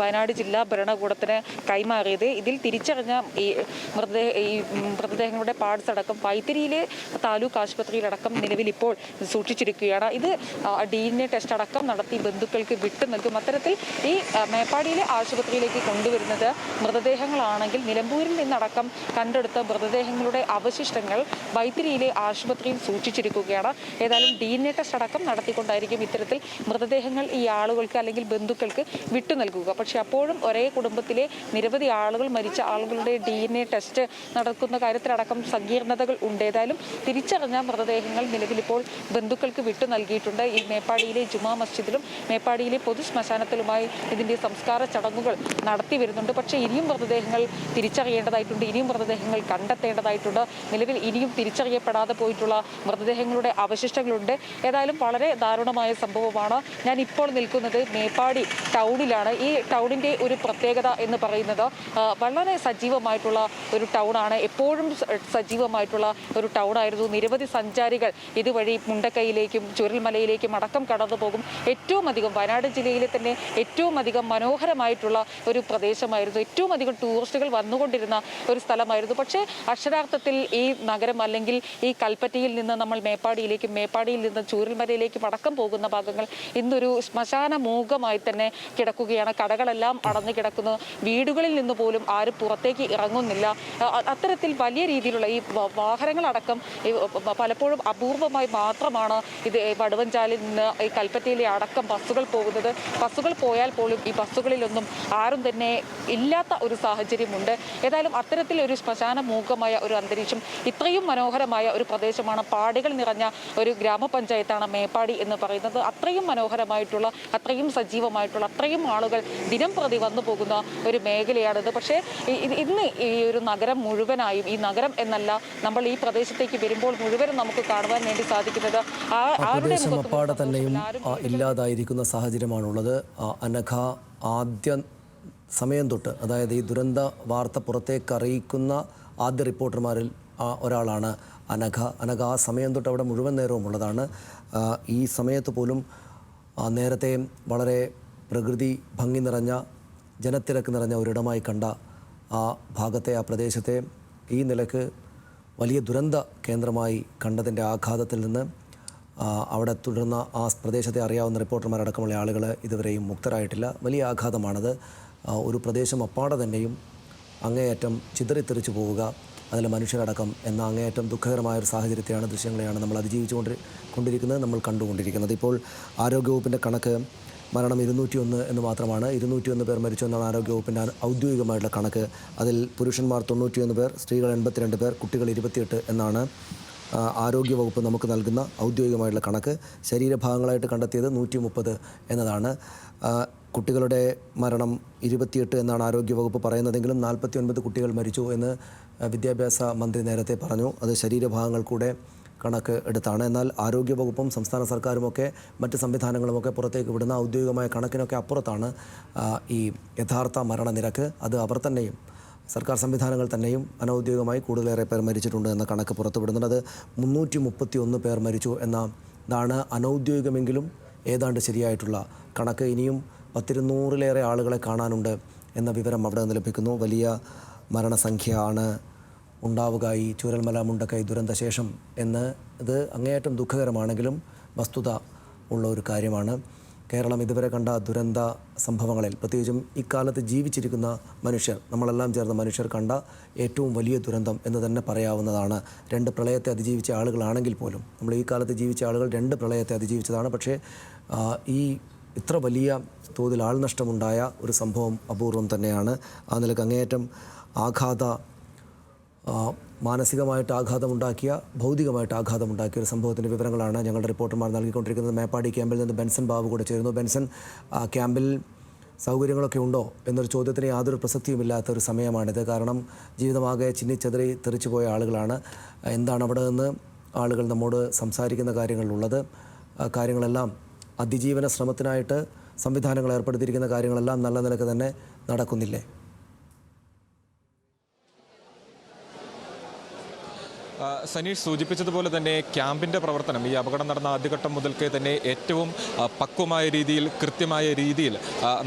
വയനാട് ജില്ലാ ഭരണകൂടത്തിന് കൈമാറിയത്. ഇതിൽ തിരിച്ചറിഞ്ഞ ഈ മൃതദേഹങ്ങളുടെ പാർട്സ് അടക്കം വൈത്തിരിയിലെ താലൂക്ക് ആശുപത്രിയിലടക്കം നിലവിൽ ഇപ്പോൾ സൂക്ഷിച്ചിരിക്കുകയാണ്. ഇത് DNA ടെസ്റ്റ് അടക്കം നടത്തി ബന്ധുക്കൾക്ക് വിട്ടു നൽകും. അത്തരത്തിൽ ഈ മേപ്പാടിയിലെ ആശുപത്രിയിലേക്ക് കൊണ്ടുവരുന്നത് മൃതദേഹങ്ങളാണെങ്കിൽ നിലമ്പൂരിൽ നിന്നടക്കം കണ്ടെടുത്ത മൃതദേഹങ്ങളുടെ അവശിഷ്ടങ്ങൾ വൈത്തിരിയിലെ ആശുപത്രിയിൽ സൂക്ഷിച്ചിരിക്കുകയാണ്. ഏതായാലും DNA ടെസ്റ്റ് അടക്കം നടത്തിക്കൊണ്ടായിരിക്കും ഇത്തരത്തിൽ മൃതദേഹങ്ങൾ ഈ ആളുകൾക്ക് അല്ലെങ്കിൽ ബന്ധുക്കൾക്ക് വിട്ടു നൽകുക. പക്ഷേ അപ്പോഴും ഒരേ കുടുംബത്തിലെ നിരവധി ആളുകൾ, മരിച്ച ആളുകളുടെ DNA ടെസ്റ്റ് നടക്കുന്ന കാര്യത്തിലടക്കം സങ്കീർണതകൾ ഉണ്ട്. ഏതായാലും തിരിച്ചറിഞ്ഞ മൃതദേഹങ്ങൾ നിലവിലിപ്പോൾ ബന്ധുക്കൾക്ക് വിട്ടു നൽകിയിട്ടുണ്ട്. ഈ മേപ്പാടിയിലെ ജുമാ മസ്ജിദിലും മേപ്പാടിയിലെ പൊതു ശ്മശാനത്തിലുമായി ഇതിൻ്റെ സംസ്കാര ചടങ്ങുകൾ നടത്തി വരുന്നുണ്ട്. പക്ഷേ ഇനിയും മൃതദേഹങ്ങൾ തിരിച്ചറിയേണ്ടതായിട്ടുണ്ട്, ഇനിയും മൃതദേഹങ്ങൾ കണ്ടെത്തേണ്ടതായിട്ടുണ്ട്. നിലവിൽ ഇനിയും തിരിച്ചറിയപ്പെടാതെ പോയിട്ടുള്ള മൃതദേഹങ്ങളുടെ അവശിഷ്ടങ്ങളുണ്ട്. ഏതായാലും വളരെ ദാരുണമായ സംഭവമാണ്. ഞാൻ ഇപ്പോൾ നിൽക്കുന്നത് മേപ്പാടി ടൗണിലാണ്. ഈ ടൗണിൻ്റെ ഒരു പ്രത്യേകത എന്ന് പറയുന്നത് വളരെ സജീവമായിട്ടുള്ള ഒരു ടൗണാണ്. എപ്പോഴും സജീവമായിട്ടുള്ള ഒരു ടൗണായിരുന്നു. നിരവധി സഞ്ചാരികൾ ഇതുവഴി മുണ്ടക്കൈയിലേക്കും ചുരൽമലയിലേക്കും അടക്കം കടന്നു പോകും. ഏറ്റവും അധികം വയനാട് ജില്ലയിലെ തന്നെ ഏറ്റവും അധികം മനോഹരമായിട്ടുള്ള ഒരു പ്രദേശമായിരുന്നു. ഏറ്റവും അധികം ടൂറിസ്റ്റുകൾ വന്നുകൊണ്ടിരുന്ന ഒരു സ്ഥലമായിരുന്നു. പക്ഷേ അക്ഷരാർത്ഥത്തിൽ ഈ നഗരം അല്ലെങ്കിൽ ഈ കൽപ്പറ്റയിൽ നിന്ന് നമ്മൾ മേപ്പാടിയിലേക്കും മേപ്പാടിയിൽ നിന്ന് ചൂരൽമലയിലേക്കും അടക്കം പോകുന്ന ഭാഗങ്ങൾ ഇന്നൊരു ശ്മശാന മൂകമായി തന്നെ കിടക്കുകയാണ്. കടകളെല്ലാം അടഞ്ഞു കിടക്കുന്നു. വീടുകളിൽ നിന്ന് പോലും ആരും പുറത്തേക്ക് ഇറങ്ങുന്നില്ല. അത്തരത്തിൽ വലിയ രീതിയിലുള്ള ഈ വാഹനങ്ങളടക്കം പലപ്പോഴും അപൂർവമായി മാത്രമാണ് ഇത് വടുവഞ്ചാലിൽ നിന്ന് ഈ കൽപ്പറ്റയിലെ അടക്കം ബസ്സുകൾ പോകുന്നത്. ബസ്സുകൾ പോയാൽ പോലും ഈ ബസ്സുകളിലൊന്നും ആരും തന്നെ ഇല്ലാത്ത ഒരു സാഹചര്യമുണ്ട്. ഏതായാലും അത്തരത്തിൽ ഒരു ശ്മശാന മൂകമായ ഒരു അന്തരീക്ഷം, ഇത്രയും മനോഹരമായ ഒരു പ്രദേശമാണ്, പാടികൾ നിറഞ്ഞ ഒരു ഗ്രാമപഞ്ചായത്താണ് മേപ്പാടി എന്ന് പറയുന്നത്. അത്രയും മനോഹരമായിട്ടുള്ള, അത്രയും സജീവമായിട്ടുള്ള, അത്രയും ആളുകൾ ദിനം പ്രതി വന്നു പോകുന്ന ഒരു മേഖലയാണിത്. പക്ഷേ ഇന്ന് ഈ ഒരു നഗരം മുഴുവനായും, ഈ നഗരം എന്നല്ല, നമ്മൾ ഈ പ്രദേശത്തേക്ക് വരുമ്പോൾ മുഴുവനും നമുക്ക് കാണുവാൻ വേണ്ടി സാധിക്കുന്നത് ആരുടെ അപ്പാടെ തന്നെയും ഇല്ലാതായിരിക്കുന്ന സാഹചര്യമാണുള്ളത്. അനഘ, ആദ്യ സമയം തൊട്ട്, അതായത് ഈ ദുരന്ത വാർത്ത പുറത്തേക്ക് അറിയിക്കുന്ന ആദ്യ റിപ്പോർട്ടർമാരിൽ ഒരാളാണ് അനഘ. ആ സമയം തൊട്ട് അവിടെ മുഴുവൻ നേരവും ഉള്ളതാണ്. ഈ സമയത്ത് പോലും നേരത്തെ വളരെ പ്രകൃതി ഭംഗി നിറഞ്ഞ, ജനത്തിരക്ക് നിറഞ്ഞ ഒരിടമായി കണ്ട ആ ഭാഗത്തെ, ആ പ്രദേശത്തെ ഈ നിലക്ക് വലിയ ദുരന്ത കേന്ദ്രമായി കണ്ടതിൻ്റെ ആഘാതത്തിൽ നിന്ന് അവിടെ തുടർന്ന ആ പ്രദേശത്തെ അറിയാവുന്ന റിപ്പോർട്ടർമാരടക്കമുള്ള ആളുകൾ ഇതുവരെയും മുക്തരായിട്ടില്ല. വലിയ ആഘാതമാണത്. ഒരു പ്രദേശം അപ്പാടെ തന്നെയും അങ്ങേയറ്റം ചിതറിത്തെറിച്ചു പോവുക, അതിലെ മനുഷ്യരടക്കം എന്ന അങ്ങേയറ്റം ദുഃഖകരമായൊരു സാഹചര്യത്തെയാണ്, ദൃശ്യങ്ങളെയാണ് നമ്മൾ അതിജീവിച്ചുകൊണ്ടിരിക്കുന്നത്, നമ്മൾ കണ്ടുകൊണ്ടിരിക്കുന്നത്. ഇപ്പോൾ ആരോഗ്യവകുപ്പിൻ്റെ കണക്ക് മരണം 201 എന്ന് മാത്രമാണ്. 201 പേർ മരിച്ചു എന്നാണ് ആരോഗ്യവകുപ്പിൻ്റെ ഔദ്യോഗികമായിട്ടുള്ള കണക്ക്. അതിൽ പുരുഷന്മാർ 91 പേർ, സ്ത്രീകൾ 82 പേർ, കുട്ടികൾ 28 എന്നാണ് ആരോഗ്യവകുപ്പ് നമുക്ക് നൽകുന്ന ഔദ്യോഗികമായിട്ടുള്ള കണക്ക്. ശരീരഭാഗങ്ങളായിട്ട് കണ്ടെത്തിയത് 130 എന്നതാണ്. കുട്ടികളുടെ മരണം 28 എന്നാണ് ആരോഗ്യവകുപ്പ് പറയുന്നതെങ്കിലും 49 കുട്ടികൾ മരിച്ചു എന്ന് വിദ്യാഭ്യാസ മന്ത്രി നേരത്തെ പറഞ്ഞു. അത് ശരീരഭാഗങ്ങൾ കൂടെ കണക്ക് എടുത്താണ്. എന്നാൽ ആരോഗ്യവകുപ്പും സംസ്ഥാന സർക്കാരുമൊക്കെ മറ്റ് സംവിധാനങ്ങളുമൊക്കെ പുറത്തേക്ക് വിടുന്ന ഔദ്യോഗികമായ കണക്കിനൊക്കെ അപ്പുറത്താണ് ഈ യഥാർത്ഥ മരണനിരക്ക്. അത് അവർ തന്നെയും, സർക്കാർ സംവിധാനങ്ങൾ തന്നെയും അനൗദ്യോഗികമായി കൂടുതലേറെ പേർ മരിച്ചിട്ടുണ്ട് എന്ന കണക്ക് പുറത്തുവിടുന്നുണ്ട്. അത് 331 പേർ മരിച്ചു എന്നതാണ് അനൗദ്യോഗികമെങ്കിലും ഏതാണ്ട് ശരിയായിട്ടുള്ള കണക്ക്. ഇനിയും 200-ലേറെ ആളുകളെ കാണാനുണ്ട് എന്ന വിവരം അവിടെ നിന്ന് ലഭിക്കുന്നു. വലിയ മരണസംഖ്യ ആണ് ഉണ്ടാവുക ഈ ചൂരൽമല മുണ്ടക്കൈ ദുരന്തശേഷം എന്ന്. ഇത് അങ്ങേയറ്റം ദുഃഖകരമാണെങ്കിലും വസ്തുത ഉള്ള ഒരു കാര്യമാണ്. കേരളം ഇതുവരെ കണ്ട ദുരന്ത സംഭവങ്ങളിൽ, പ്രത്യേകിച്ചും ഇക്കാലത്ത് ജീവിച്ചിരിക്കുന്ന മനുഷ്യർ, നമ്മളെല്ലാം ചേർന്ന മനുഷ്യർ കണ്ട ഏറ്റവും വലിയ ദുരന്തം എന്ന് തന്നെ പറയാവുന്നതാണ്. 2 പ്രളയത്തെ അതിജീവിച്ച ആളുകളാണെങ്കിൽ പോലും, നമ്മൾ ഈ കാലത്ത് ജീവിച്ച ആളുകൾ 2 പ്രളയത്തെ അതിജീവിച്ചതാണ്. പക്ഷേ ഈ ഇത്ര വലിയ തോതിൽ ആൾനഷ്ടമുണ്ടായ ഒരു സംഭവം അപൂർവം തന്നെയാണ്. ആ നിലക്ക് അങ്ങേയറ്റം മാനസികമായിട്ട് ആഘാതമുണ്ടാക്കിയ, ഭൗതികമായിട്ട് ആഘാതമുണ്ടാക്കിയ ഒരു സംഭവത്തിൻ്റെ വിവരങ്ങളാണ് ഞങ്ങളുടെ റിപ്പോർട്ടർമാർ നൽകിക്കൊണ്ടിരിക്കുന്നത്. മേപ്പാടി ക്യാമ്പിൽ നിന്ന് ബെൻസൺ ബാബു കൂടെ ചേരുന്നു. ബെൻസൺ, ക്യാമ്പിൽ സൗകര്യങ്ങളൊക്കെ ഉണ്ടോ എന്നൊരു ചോദ്യത്തിന് യാതൊരു പ്രസക്തിയുമില്ലാത്ത ഒരു സമയമാണിത്. കാരണം ജീവിതമാകെ ചിന്നിച്ചെതറി തെറിച്ചു പോയ ആളുകളാണ്. എന്താണ് അവിടെ നിന്ന് ആളുകൾ നമ്മോട് സംസാരിക്കുന്ന കാര്യങ്ങളുള്ളത്? കാര്യങ്ങളെല്ലാം അതിജീവന ശ്രമത്തിനായിട്ട് സംവിധാനങ്ങൾ ഏർപ്പെടുത്തിയിരിക്കുന്ന കാര്യങ്ങളെല്ലാം നല്ല നിലക്ക് തന്നെ നടക്കുന്നില്ലേ? സനീഷ് സൂചിപ്പിച്ചതുപോലെ തന്നെ ക്യാമ്പിൻ്റെ പ്രവർത്തനം ഈ അപകടം നടന്ന ആദ്യഘട്ടം മുതൽക്കേ തന്നെ ഏറ്റവും പക്വമായ രീതിയിൽ, കൃത്യമായ രീതിയിൽ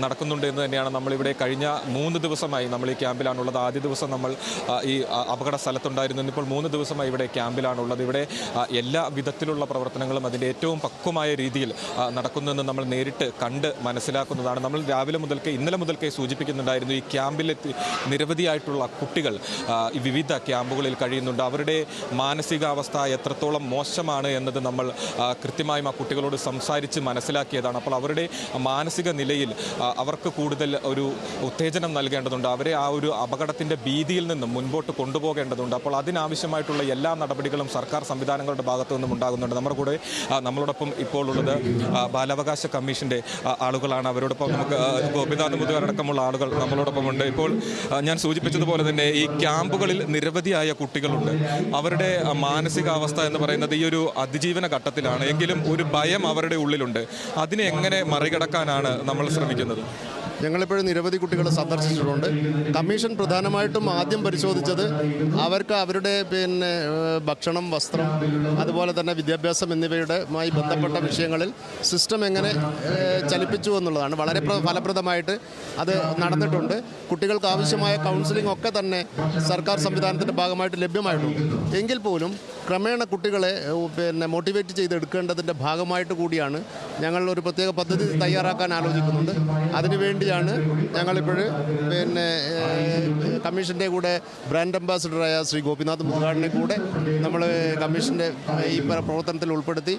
നടക്കുന്നുണ്ട് എന്ന് തന്നെയാണ് നമ്മളിവിടെ കഴിഞ്ഞ 3 ദിവസമായി നമ്മൾ ഈ ക്യാമ്പിലാണുള്ളത്. ആദ്യ ദിവസം നമ്മൾ ഈ അപകട സ്ഥലത്തുണ്ടായിരുന്നു. ഇന്നിപ്പോൾ 3 ദിവസമായി ഇവിടെ ക്യാമ്പിലാണുള്ളത്. ഇവിടെ എല്ലാ വിധത്തിലുള്ള പ്രവർത്തനങ്ങളും അതിൻ്റെ ഏറ്റവും പക്വമായ രീതിയിൽ നടക്കുന്നുവെന്ന് നമ്മൾ നേരിട്ട് കണ്ട് മനസ്സിലാക്കുന്നതാണ്. നമ്മൾ രാവിലെ മുതൽക്കേ, ഇന്നലെ മുതൽക്കേ സൂചിപ്പിക്കുന്നുണ്ടായിരുന്നു, ഈ ക്യാമ്പിലെത്തി നിരവധിയായിട്ടുള്ള കുട്ടികൾ വിവിധ ക്യാമ്പുകളിൽ കഴിയുന്നുണ്ട്. അവരുടെ മാനസികാവസ്ഥ എത്രത്തോളം മോശമാണ് എന്നത് നമ്മൾ കൃത്യമായും ആ കുട്ടികളോട് സംസാരിച്ച് മനസ്സിലാക്കിയതാണ്. അപ്പോൾ അവരുടെ മാനസിക നിലയിൽ അവർക്ക് കൂടുതൽ ഒരു ഉത്തേജനം നൽകേണ്ടതുണ്ട്. അവരെ ആ ഒരു അപകടത്തിൻ്റെ ഭീതിയിൽ നിന്നും മുൻപോട്ട് കൊണ്ടുപോകേണ്ടതുണ്ട്. അപ്പോൾ അതിനാവശ്യമായിട്ടുള്ള എല്ലാ നടപടികളും സർക്കാർ സംവിധാനങ്ങളുടെ ഭാഗത്തു നിന്നും ഉണ്ടാകുന്നുണ്ട്. നമ്മളോടൊപ്പം ഇപ്പോൾ ഉള്ളത് ബാലാവകാശ കമ്മീഷൻ്റെ ആളുകളാണ്. അവരോടൊപ്പം നമുക്ക് ഗോപിനാഥ് മുതുകാടക്കമുള്ള ആളുകൾ നമ്മളോടൊപ്പമുണ്ട്. ഇപ്പോൾ ഞാൻ സൂചിപ്പിച്ചതുപോലെ തന്നെ ഈ ക്യാമ്പുകളിൽ നിരവധിയായ കുട്ടികളുണ്ട്. അവരുടെ മാനസികാവസ്ഥ എന്ന് പറയുന്നത് ഈ ഒരു അതിജീവന ഘട്ടത്തിലാണ്. എങ്കിലും ഒരു ഭയം അവരുടെ ഉള്ളിലുണ്ട്. അതിനെ എങ്ങനെ മറികടക്കാനാണ് നമ്മൾ ശ്രമിക്കുന്നത്? ഞങ്ങളിപ്പോഴും നിരവധി കുട്ടികളെ സന്ദർശിച്ചിട്ടുണ്ട്. കമ്മീഷൻ പ്രധാനമായിട്ടും ആദ്യം പരിശോധിച്ചത് അവർക്ക് അവരുടെ ഭക്ഷണം, വസ്ത്രം, അതുപോലെ തന്നെ വിദ്യാഭ്യാസം എന്നിവയുമായി ബന്ധപ്പെട്ട വിഷയങ്ങളിൽ സിസ്റ്റം എങ്ങനെ ചലിപ്പിച്ചു എന്നുള്ളതാണ്. വളരെ ഫലപ്രദമായിട്ട് അത് നടന്നിട്ടുണ്ട്. കുട്ടികൾക്ക് ആവശ്യമായ കൗൺസിലിംഗ് ഒക്കെ തന്നെ സർക്കാർ സംവിധാനത്തിൻ്റെ ഭാഗമായിട്ട് ലഭ്യമായിട്ടുണ്ട്. എങ്കിൽ പോലും ക്രമേണ കുട്ടികളെ മോട്ടിവേറ്റ് ചെയ്തെടുക്കേണ്ടതിൻ്റെ ഭാഗമായിട്ട് കൂടിയാണ് ഞങ്ങൾ ഒരു പ്രത്യേക പദ്ധതി തയ്യാറാക്കാൻ ആലോചിക്കുന്നുണ്ട്. അതിനുവേണ്ടിയാണ് ഞങ്ങളിപ്പോൾ കമ്മീഷൻ്റെ കൂടെ ബ്രാൻഡ് അംബാസിഡറായ ശ്രീ ഗോപിനാഥ് മുതുകാടിനെ കൂടെ നമ്മൾ കമ്മീഷൻ്റെ ഈ പ്രവർത്തനത്തിൽ ഉൾപ്പെടുത്തി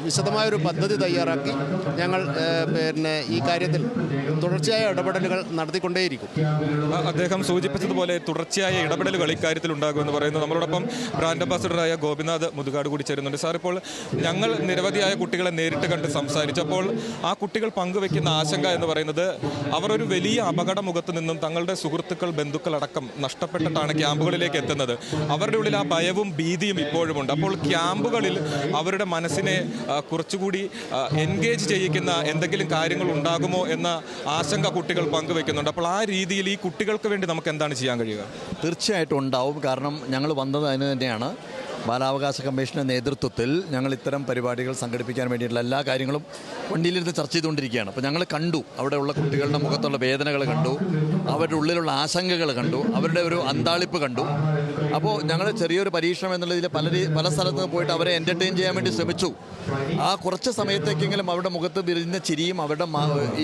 വിശദമായൊരു പദ്ധതി തയ്യാറാക്കി ഞങ്ങൾ ഈ കാര്യത്തിൽ തുടർച്ചയായ ഇടപെടലുകൾ നടത്തിക്കൊണ്ടേയിരിക്കും. അദ്ദേഹം സൂചിപ്പിച്ചതുപോലെ തുടർച്ചയായ ഇടപെടലുകൾ ഇക്കാര്യത്തിൽ ഉണ്ടാകുമെന്ന് പറയുന്നു. നമ്മളോടൊപ്പം ബ്രാൻഡ് അംബാസിഡറായ ഗോപിനാഥ് മുതുകാട് കൂടി ചേരുന്നുണ്ട്. സാർ, ഇപ്പോൾ ഞങ്ങൾ നിരവധിയായ കുട്ടികളെ നേരിട്ട് കണ്ട് സംസാരിച്ചപ്പോൾ ആ കുട്ടികൾ പങ്കുവെക്കുന്ന ആശങ്ക എന്ന് പറയുന്നത്, അവർ ഒരു വലിയ അപകടമുഖത്ത് നിന്നും തങ്ങളുടെ സുഹൃത്തുക്കൾ, ബന്ധുക്കളടക്കം നഷ്ടപ്പെട്ടിട്ടാണ് ക്യാമ്പുകളിലേക്ക് എത്തുന്നത്. അവരുടെ ഉള്ളിൽ ആ ഭയവും ഭീതിയും ഇപ്പോഴുമുണ്ട്. അപ്പോൾ ക്യാമ്പുകളിൽ അവരുടെ മനസ്സിനെ കുറച്ചുകൂടി എൻഗേജ് ചെയ്യിക്കുന്ന എന്തെങ്കിലും കാര്യങ്ങൾ ഉണ്ടാകുമോ എന്ന ആശങ്ക കുട്ടികൾ പങ്കുവെക്കുന്നുണ്ട്. അപ്പോൾ ആ രീതിയിൽ ഈ കുട്ടികൾക്ക് വേണ്ടി നമുക്ക് എന്താണ് ചെയ്യാൻ കഴിയുക? തീർച്ചയായിട്ടും ഉണ്ടാവും. കാരണം ഞങ്ങൾ വന്നത് അതിന് തന്നെയാണ്. ബാലാവകാശ കമ്മീഷൻ്റെ നേതൃത്വത്തിൽ ഞങ്ങൾ ഇത്തരം പരിപാടികൾ സംഘടിപ്പിക്കാൻ വേണ്ടിയിട്ടുള്ള എല്ലാ കാര്യങ്ങളും വണ്ടിയിലിരുന്ന് ചർച്ച ചെയ്തുകൊണ്ടിരിക്കുകയാണ്. അപ്പോൾ ഞങ്ങൾ കണ്ടു, അവിടെയുള്ള കുട്ടികളുടെ മുഖത്തുള്ള വേദനകൾ കണ്ടു, അവരുടെ ഉള്ളിലുള്ള ആശങ്കകൾ കണ്ടു, അവരുടെ ഒരു അന്താളിപ്പ് കണ്ടു. അപ്പോൾ ഞങ്ങൾ ചെറിയൊരു പരീക്ഷണം എന്നുള്ളതിൽ പല സ്ഥലത്ത് പോയിട്ട് അവരെ എൻ്റർടൈൻ ചെയ്യാൻ വേണ്ടി ശ്രമിച്ചു. ആ കുറച്ച് സമയത്തേക്കെങ്കിലും അവരുടെ മുഖത്ത് വിരിഞ്ഞ ചിരിയും അവരുടെ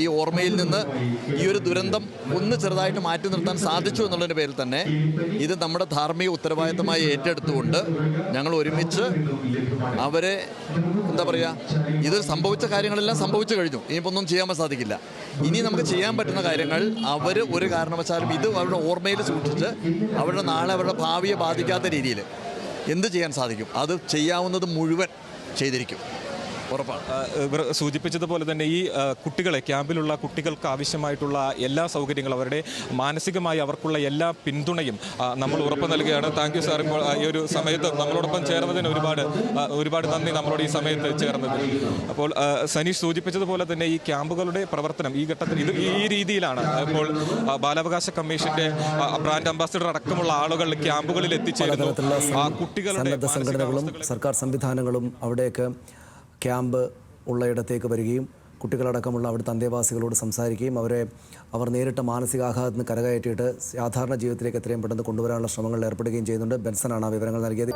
ഈ ഓർമ്മയിൽ നിന്ന് ഈ ഒരു ദുരന്തം ഒന്ന് ചെറുതായിട്ട് മാറ്റി നിർത്താൻ സാധിച്ചു എന്നുള്ളതിൻ്റെ പേരിൽ തന്നെ ഇത് നമ്മുടെ ധാർമ്മിക ഉത്തരവാദിത്തമായി ഏറ്റെടുത്തുകൊണ്ട് ഞങ്ങൾ ഒരുമിച്ച് അവരെ ഇത് സംഭവിച്ച കാര്യങ്ങളെല്ലാം സംഭവിച്ചു കഴിഞ്ഞു. ഇനിയിപ്പോൾ ഒന്നും ചെയ്യാൻ സാധിക്കില്ല. ഇനി നമുക്ക് ചെയ്യാൻ പറ്റുന്ന കാര്യങ്ങൾ അവർ ഒരു കാരണവശാലും ഇത് അവരുടെ ഓർമ്മയിൽ സൂക്ഷിച്ച് അവരുടെ നാളെ അവരുടെ ഭാവിയെ ബാധിക്കാത്ത രീതിയിൽ എന്ത് ചെയ്യാൻ സാധിക്കും അത് ചെയ്യാവുന്നത് മുഴുവൻ ചെയ്തിരിക്കും, ഉറപ്പാണ്. ഇവർ സൂചിപ്പിച്ചതുപോലെ തന്നെ ഈ കുട്ടികളെ, ക്യാമ്പിലുള്ള കുട്ടികൾക്ക് ആവശ്യമായിട്ടുള്ള എല്ലാ സൗകര്യങ്ങളും, അവരുടെ മാനസികമായി അവർക്കുള്ള എല്ലാ പിന്തുണയും നമ്മൾ ഉറപ്പ് നൽകുകയാണ്. Thank you sir. ഇപ്പോൾ ഈ ഒരു സമയത്ത് നമ്മളോടൊപ്പം ചേർന്നതിന് ഒരുപാട് നന്ദി, നമ്മളോട് ഈ സമയത്ത് ചേർന്നതിന്. അപ്പോൾ സനീഷ് സൂചിപ്പിച്ചതുപോലെ തന്നെ ഈ ക്യാമ്പുകളുടെ പ്രവർത്തനം ഈ ഘട്ടത്തിൽ ഈ രീതിയിലാണ്. ഇപ്പോൾ ബാലാവകാശ കമ്മീഷന്റെ ബ്രാൻഡ് അംബാസിഡർ അടക്കമുള്ള ആളുകൾ ക്യാമ്പുകളിൽ എത്തിച്ചേരുന്നു. കുട്ടികളുടെ സംഘടനകളും സർക്കാർ സംവിധാനങ്ങളും അവിടേക്ക് ക്യാമ്പ് ഉള്ളയിടത്തേക്ക് വരികയും കുട്ടികളടക്കമുള്ള അവിടുത്തെ അന്തേവാസികളോട് സംസാരിക്കുകയും അവർ നേരിട്ട മാനസികാഘാതത്തിന് കരകയറ്റിയിട്ട് സാധാരണ ജീവിതത്തിലേക്ക് എത്രയും പെട്ടെന്ന് കൊണ്ടുവരാനുള്ള ശ്രമങ്ങളിൽ ഏർപ്പെടുകയും ചെയ്യുന്നുണ്ട്. ബെൻസനാണ് ആ വിവരങ്ങൾ നൽകിയത്.